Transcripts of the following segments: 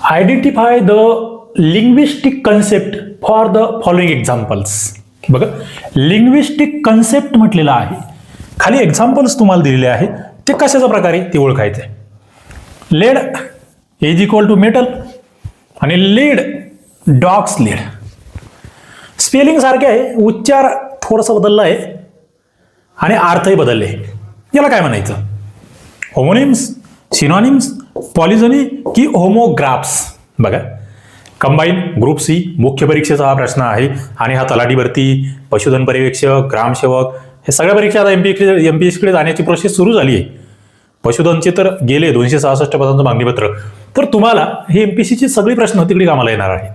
Identify the linguistic concept for the following examples. बघा, linguistic concept म्हटलेलं आहे, खाली एक्झाम्पल्स तुम्हाला दिलेले आहे, ते कशाच्या प्रकारे ते ओळखायचे. Lead is equal to metal आणि लीड डॉग्स लीड. स्पेलिंग सारखे आहे, उच्चार थोडासा बदलला आहे आणि अर्थही बदलले. याला काय म्हणायचं? होमोनिम्स, सिनॉनिम्स, पॉलिझनी की होमोग्राफ्स. बघा, कंबाईन ग्रुप सी मुख्य परीक्षेचा हा प्रश्न आहे आणि हा तलाठी भरती, पशुधन पर्यवेक्षक, ग्रामसेवक हे सगळ्या परीक्षा आता एमपीएससीकडे जाण्याची प्रोसेस सुरू झाली आहे. पशुधनचे तर गेले 266 पदांचं मागणीपत्र. तर तुम्हाला हे एमपीएससीची सगळी प्रश्न तिकडे कामाला येणार आहे.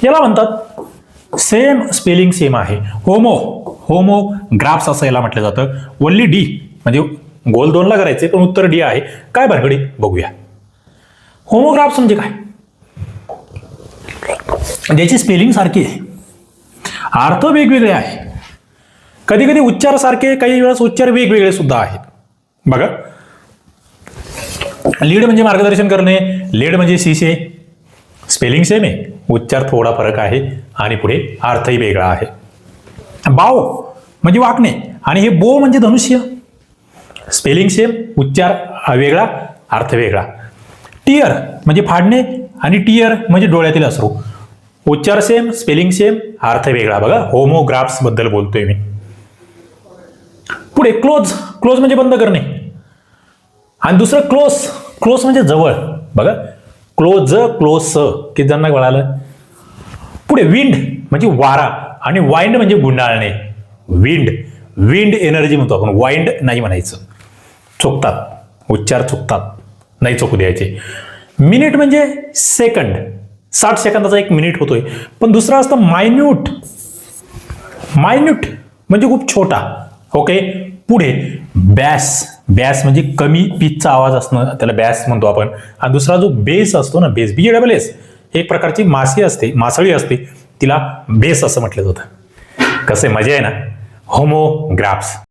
याला म्हणतात सेम स्पेलिंग सेम आहे, होमोग्राफ्स असं याला म्हटलं जातं. ओन्ली डी म्हणजे गोल 2ला करायचे पण उत्तर डी आहे. काय भरगडी बघूया. होमोग्राफ्स म्हणजे काय? ज्याची स्पेलिंग सारखी आहे, अर्थ वेगवेगळे आहे, कधी कधी उच्चार सारखे, काही वेळेस उच्चार वेगवेगळे सुद्धा आहेत. बघा, लीड म्हणजे मार्गदर्शन करणे, लीड म्हणजे शिसे, स्पेलिंग सेम आहे, उच्चार थोडा फरक आहे आणि पुढे अर्थही वेगळा आहे. बाव म्हणजे वाकणे आणि हे बो म्हणजे धनुष्य, स्पेलिंग सेम, उच्चार वेगळा, अर्थ वेगळा. टियर म्हणजे फाडणे आणि टियर म्हणजे डोळ्यातील अश्रू, उच्चार सेम, स्पेलिंग सेम, अर्थ वेगळा. बघा, होमोग्राफ्स बद्दल बोलतोय मी. पुढे क्लोज, क्लोज म्हणजे बंद करणे आणि दुसरं क्लोज, क्लोज म्हणजे जवळ. बघा, क्लोज, क्लोज किती जणांना कळालं. पुढे विंड म्हणजे वारा आणि वाइंड म्हणजे गुंडाळणे. विंड, विंड एनर्जी म्हणतो आपण, वाइंड नाही म्हणायचं, चुकतात, उच्चार चुकतात, नाही चुकू द्यायचे. मिनिट म्हणजे सेकंड, 60 सेकंदाचा 1 मिनिट होतोय. पण दुसरा असतं मायन्यूट, मायन्यूट म्हणजे खूप छोटा. ओके. पुढे बॅस, बॅस म्हणजे कमी पिचचा आवाज असणं, त्याला बॅस म्हणतो आपण. आणि दुसरा जो बेस असतो ना, बेस, BASS, एक प्रकारची माशी असते, मासळी असते, तिला बेस असं म्हटलं जातं. कसे मजा आहे ना. होमोग्राफ्स.